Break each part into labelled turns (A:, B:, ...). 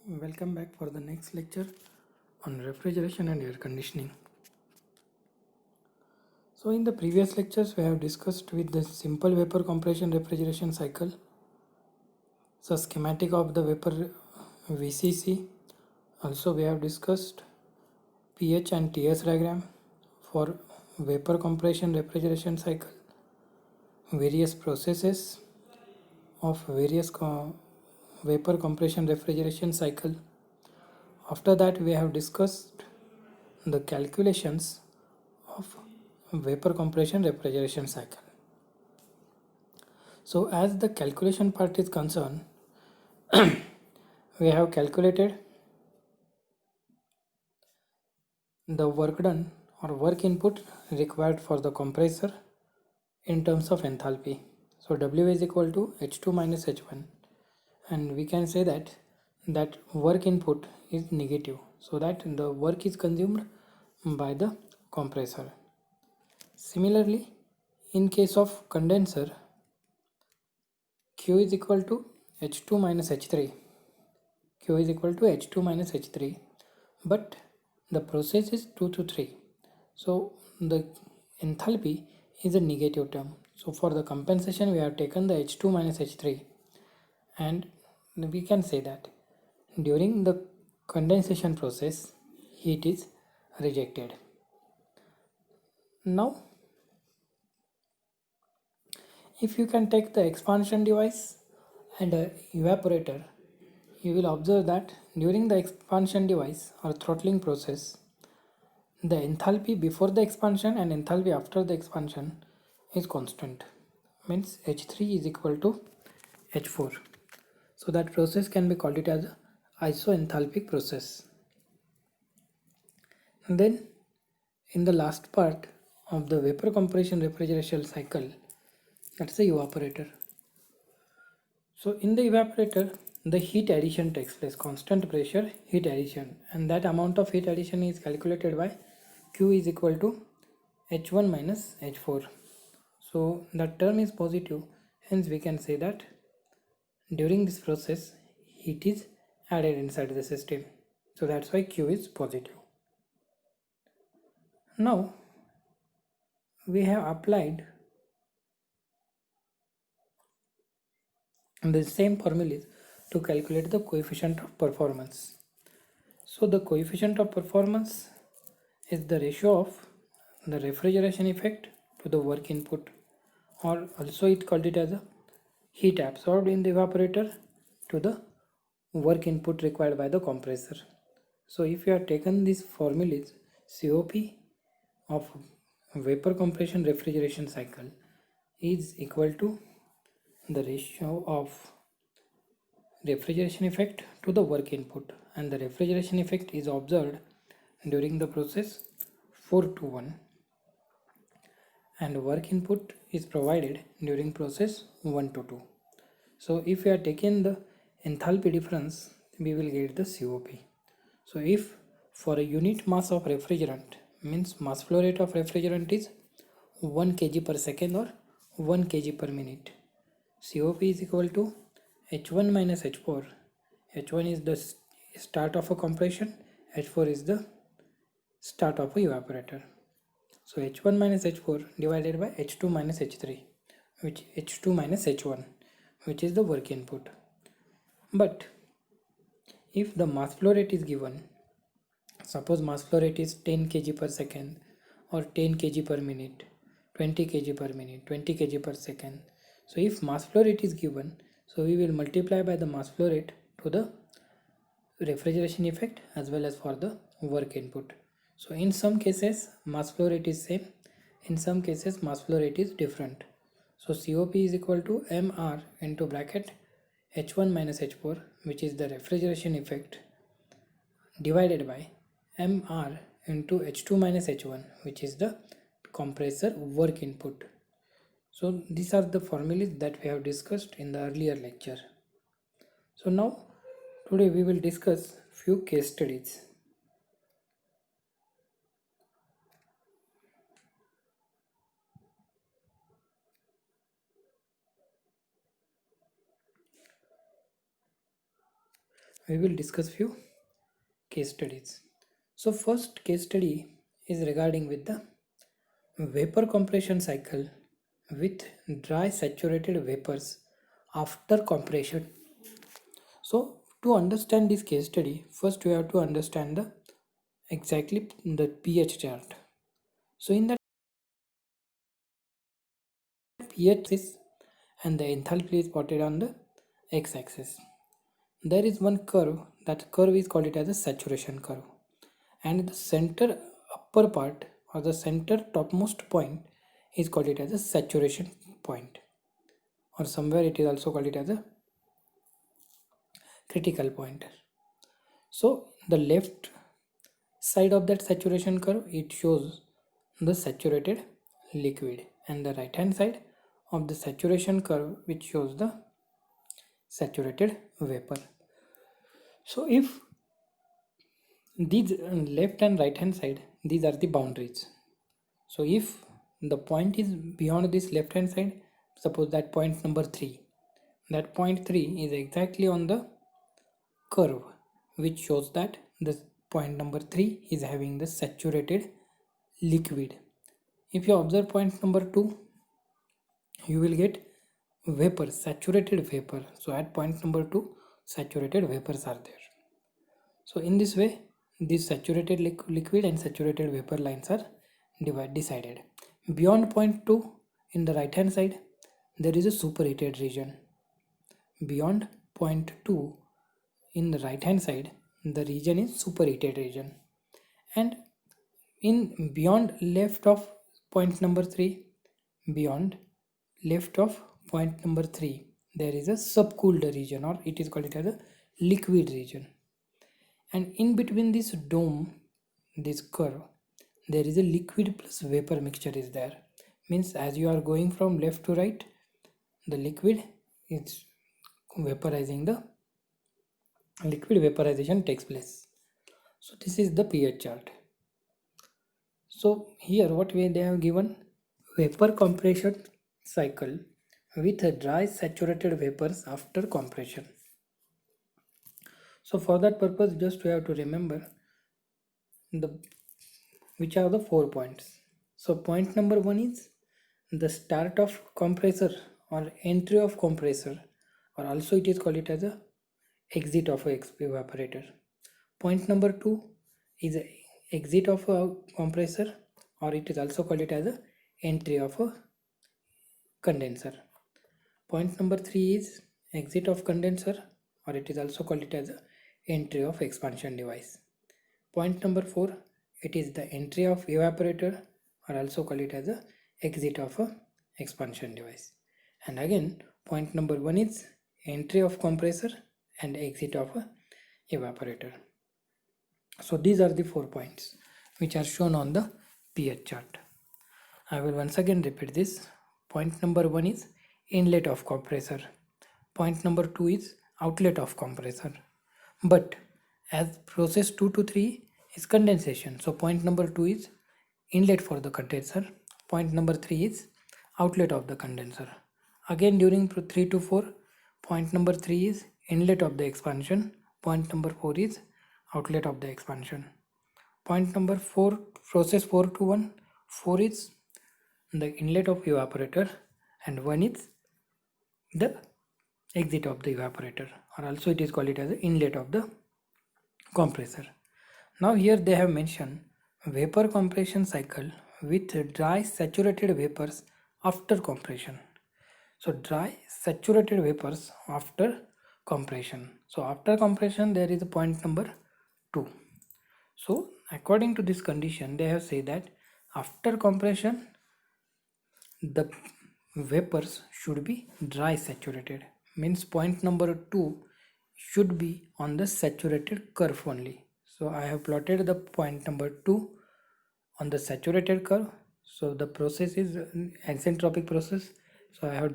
A: Welcome back for the next lecture on refrigeration and air conditioning. So in the previous lectures we have discussed with the simple vapor compression refrigeration cycle, so schematic of the vapor VCC. Also we have discussed pH and TS diagram for vapor compression refrigeration cycle, various processes of various vapor compression refrigeration cycle. After that we have discussed the calculations of vapor compression refrigeration cycle. So as the calculation part is concerned, we have calculated the work done or work input required for the compressor in terms of enthalpy. So W is equal to H2 minus H1, and we can say that work input is negative, so that the work is consumed by the compressor. Similarly, in case of condenser, Q is equal to H2 minus H3. Q is equal to H2 minus H3, but the process is 2 to 3. So the enthalpy is a negative term. So for the compensation we have taken the H2 minus H3, and we can say that during the condensation process heat is rejected. Now if you can take the expansion device and a evaporator, you will observe that during the expansion device or throttling process, the enthalpy before the expansion and enthalpy after the expansion is constant. Means H3 is equal to H4. So that process can be called it as isoenthalpic process. And then in the last part of the vapor compression refrigeration cycle, that's the evaporator. So in the evaporator, the heat addition takes place, constant pressure heat addition, and that amount of heat addition is calculated by Q is equal to H1 minus H4. So that term is positive, hence we can say that during this process heat is added inside the system. So that's why Q is positive. Now we have applied the same formulas to calculate the coefficient of performance. So the coefficient of performance is the ratio of the refrigeration effect to the work input, or also it called it as a heat absorbed in the evaporator to the work input required by the compressor. So if you have taken these formulas, COP of vapor compression refrigeration cycle is equal to the ratio of refrigeration effect to the work input, and the refrigeration effect is observed during the process 4 to 1, and work input is provided during process 1 to 2. So if we are taking the enthalpy difference, we will get the COP. So if for a unit mass of refrigerant, means mass flow rate of refrigerant is 1 kg per second or 1 kg per minute, COP is equal to H1 minus H4. H1 is the start of a compression, H4 is the start of a evaporator. So H1 minus H4 divided by H2 minus H3, which H2 minus H1, which is the work input. But if the mass flow rate is given, suppose mass flow rate is 10 kg per second or 10 kg per minute, 20 kg per minute, 20 kg per second. So if mass flow rate is given, so we will multiply by the mass flow rate to the refrigeration effect as well as for the work input. So in some cases mass flow rate is same, in some cases mass flow rate is different. So COP is equal to MR into bracket H1 minus H4, which is the refrigeration effect, divided by MR into H2 minus H1, which is the compressor work input. So these are the formulas that we have discussed in the earlier lecture. So now today we will discuss few case studies. we will discuss few case studies. So first case study is regarding with the vapor compression cycle with dry saturated vapors after compression. So to understand this case study, first we have to understand the exactly the pH chart. So in that pH is and the enthalpy is plotted on the x-axis. There is one curve, that curve is called it as a saturation curve, and the center upper part or the center topmost point is called it as a saturation point, or somewhere it is also called it as a critical point. So the left side of that saturation curve, it shows the saturated liquid, and the right hand side of the saturation curve which shows the saturated vapor. So if these left and right hand side, these are the boundaries. So if the point is beyond this left hand side, suppose that point number 3, that point 3 is exactly on the curve which shows that the point number 3 is having the saturated liquid. If you observe point number 2, you will get vapor, saturated vapor. So at point number 2, saturated vapors are there. So in this way, these saturated liquid and saturated vapor lines are decided. Beyond point 2, in the right hand side, there is a superheated region. Beyond point 2, in the right hand side, the region is superheated region. And in beyond left of point number 3, beyond left of point number 3, there is a subcooled region, or it is called it as a liquid region. And in between this dome, this curve, there is a liquid plus vapor mixture is there. Means as you are going from left to right, the liquid is vaporizing, the liquid vaporization takes place. So this is the pH chart. So here what way they have given, vapor compression cycle with a dry saturated vapors after compression. So for that purpose, just we have to remember the which are the 4 points. So point number 1 is the start of compressor or entry of compressor, or also it is called it as a exit of a evaporator. Point number 2 is a exit of a compressor, or it is also called it as a entry of a condenser. Point number 3 is exit of condenser, or it is also called it as a entry of expansion device. Point number 4, it is the entry of evaporator, or also call it as a exit of a expansion device. And again, point number 1 is entry of compressor and exit of a evaporator. So these are the 4 points which are shown on the pH chart. I will once again repeat this. Point number 1 is inlet of compressor. Point number 2 is outlet of compressor. But as process 2 to 3 is condensation, so point number 2 is inlet for the condenser. Point number 3 is outlet of the condenser. Again during 3 to 4, point number 3 is inlet of the expansion. Point number 4 is outlet of the expansion. Point number 4, process 4 to 1, 4 is the inlet of evaporator and 1 is the exit of the evaporator, or also it is called it as the inlet of the compressor. Now here they have mentioned vapor compression cycle with dry saturated vapors after compression. So dry saturated vapors after compression. So after compression there is a point number 2. So according to this condition, they have said that after compression the vapors should be dry saturated. Means point number 2 should be on the saturated curve only. So I have plotted the point number 2 on the saturated curve. So the process is an isentropic process. So I have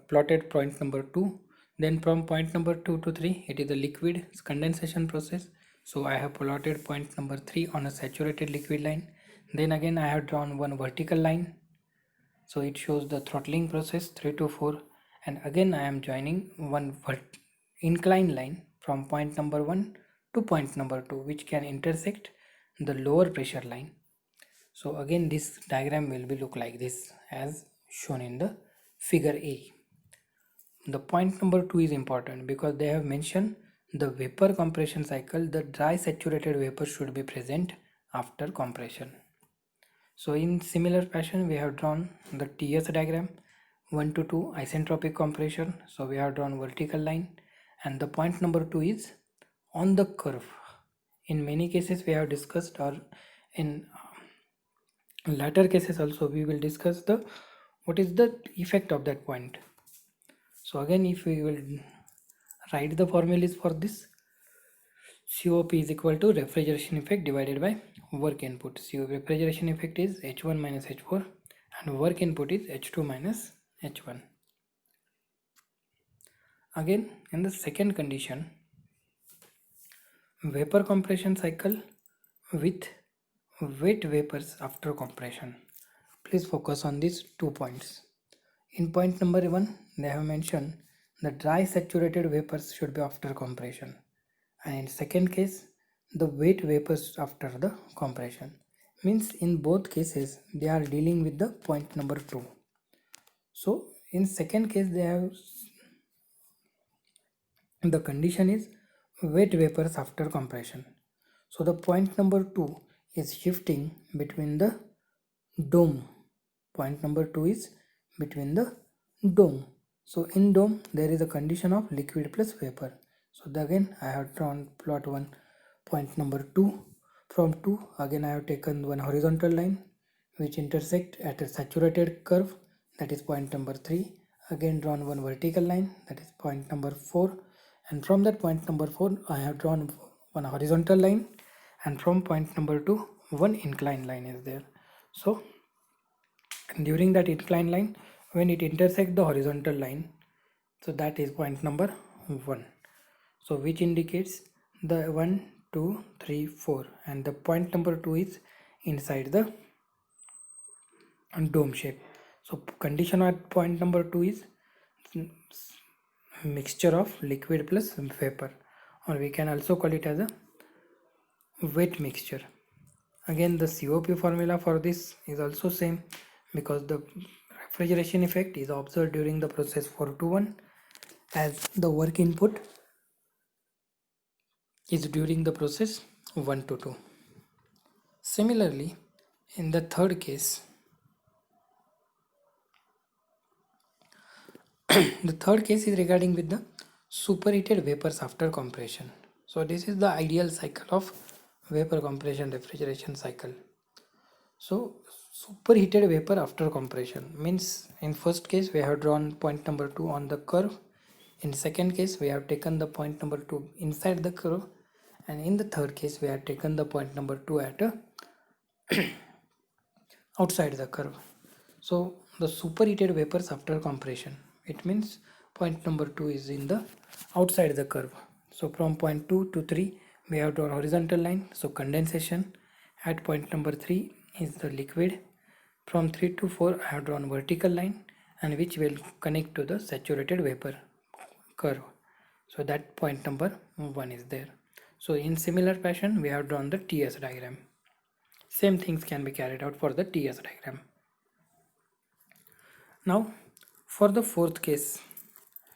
A: plotted point number 2. Then from point number 2 to 3, it is a liquid condensation process. So I have plotted point number 3 on a saturated liquid line. Then again I have drawn one vertical line. So it shows the throttling process 3 to 4. and again I am joining one inclined line from point number 1 to point number 2, which can intersect the lower pressure line. So again this diagram will be look like this as shown in the figure A. The point number 2 is important because they have mentioned the vapor compression cycle, the dry saturated vapor should be present after compression. So in similar fashion we have drawn the TS diagram, 1 to 2 isentropic compression. So we have drawn vertical line and the point number 2 is on the curve. In many cases we have discussed, or in later cases also we will discuss the what is the effect of that point. So again if we will write the formulas for this, COP is equal to refrigeration effect divided by work input. So refrigeration effect is H1 minus H4 and work input is H2 minus H1. Again in the second condition, vapor compression cycle with wet vapors after compression. Please focus on these 2 points. In point number 1 they have mentioned the dry saturated vapors should be after compression, and in second case the wet vapors after the compression. Means in both cases they are dealing with the point number 2. So in second case they have the condition is wet vapors after compression. So the point number 2 is shifting between the dome. Point number 2 is between the dome. So in dome there is a condition of liquid plus vapor. So again I have drawn plot 1 point number 2. From 2 again I have taken one horizontal line which intersect at a saturated curve, that is point number 3. Again drawn one vertical line, that is point number 4, and from that point number 4 I have drawn one horizontal line, and from point number 2 one inclined line is there. So during that inclined line, when it intersects the horizontal line, so that is point number 1. So which indicates the 1, 2, 3, 4, and the point number 2 is inside the dome shape. So condition at point number 2 is mixture of liquid plus vapor, or we can also call it as a wet mixture. Again the COP formula for this is also same, because the refrigeration effect is observed during the process 4 to 1 as the work input is during the process 1 to 2. Similarly, in the third case, the third case is regarding with the superheated vapors after compression. So this is the ideal cycle of vapor compression refrigeration cycle. So superheated vapor after compression means in first case we have drawn point number 2 on the curve. In second case we have taken the point number 2 inside the curve, and in the third case we have taken the point number 2 at outside the curve. So the superheated vapors after compression, it means point number 2 is in the outside the curve. So from point 2 to 3 we have drawn horizontal line, so condensation. At point number 3 is the liquid. From 3 to 4 I have drawn vertical line, and which will connect to the saturated vapor curve. So that point number 1 is there. So in similar fashion we have drawn the TS diagram. Same things can be carried out for the TS diagram. Now for the fourth case.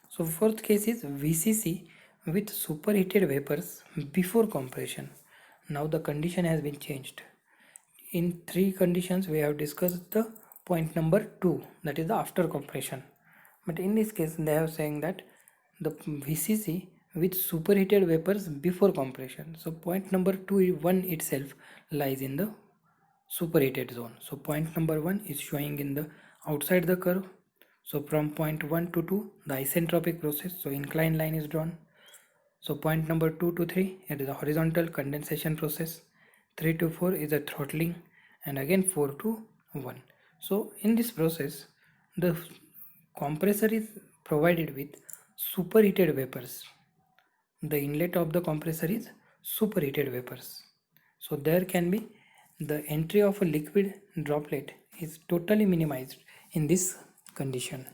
A: So fourth case is VCC with superheated vapors before compression. Now the condition has been changed. In 3 conditions we have discussed the point number 2, that is the after compression. But in this case they are saying that the VCC with superheated vapors before compression. So point number 1 itself lies in the superheated zone. So point number 1 is showing in the outside the curve. So from point 1 to 2 the isentropic process, so inclined line is drawn. So point number 2 to 3 it is a horizontal condensation process. 3 to 4 is a throttling, and again 4 to 1. So in this process the compressor is provided with superheated vapors. The inlet of the compressor is superheated vapors. So there can be the entry of a liquid droplet is totally minimized in this condition.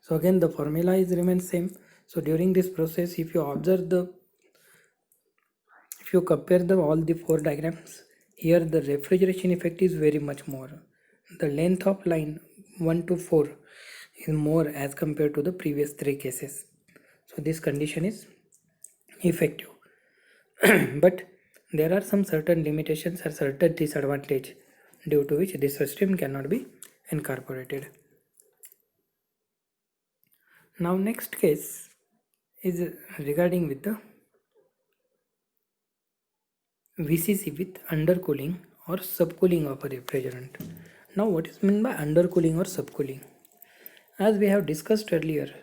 A: So again the formula is remains same. So during this process, if you observe the, if you compare the all the four diagrams, here the refrigeration effect is very much more. The length of line 1 to 4 is more as compared to the previous three cases. So this condition is effective. But there are some certain limitations or certain disadvantage due to which this system cannot be incorporated. Now next case is regarding with the VCC with undercooling or subcooling of a refrigerant. Now what is meant by undercooling or subcooling? As we have discussed earlier,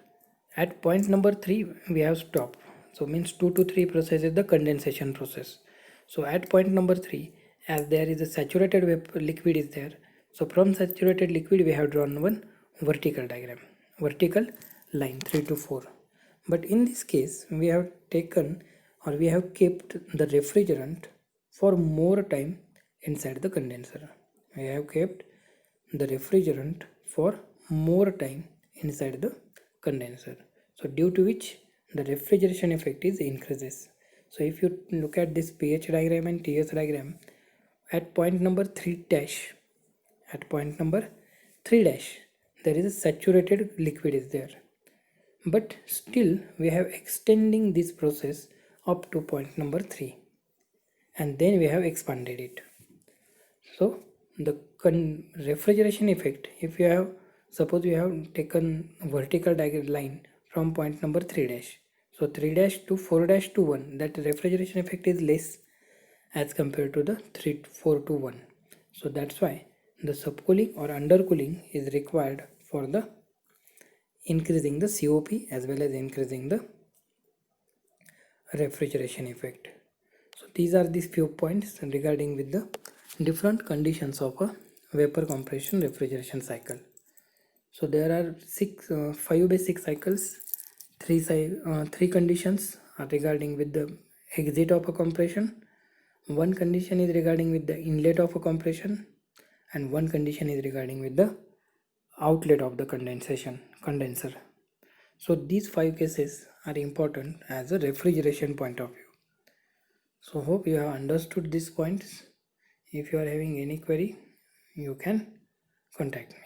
A: at point number 3 we have stopped. So means 2 to 3 process is the condensation process. So at point number 3, as there is a saturated liquid is there, so from saturated liquid we have drawn one vertical diagram, vertical line 3 to 4. But in this case we have taken or we have kept the refrigerant for more time inside the condenser. We have kept the refrigerant for more time inside the condenser. So due to which the refrigeration effect is increases. So if you look at this pH diagram and TS diagram, at point number 3 dash, at point number 3 dash, there is a saturated liquid is there. But still we have extending this process up to point number 3 and then we have expanded it. So the refrigeration effect, if you have, suppose you have taken vertical line from point number 3 dash, so 3 dash to 4 dash to 1, that refrigeration effect is less as compared to the 3 4 to 1. So that's why the subcooling or undercooling is required for the increasing the COP as well as increasing the refrigeration effect. So these are these few points regarding with the different conditions of a vapor compression refrigeration cycle. So there are 5 basic cycles, three conditions are regarding with the exit of a compression, one condition is regarding with the inlet of a compression, and one condition is regarding with the outlet of the condenser. So these 5 cases are important as a refrigeration point of view. So hope you have understood these points. If you are having any query, you can contact me.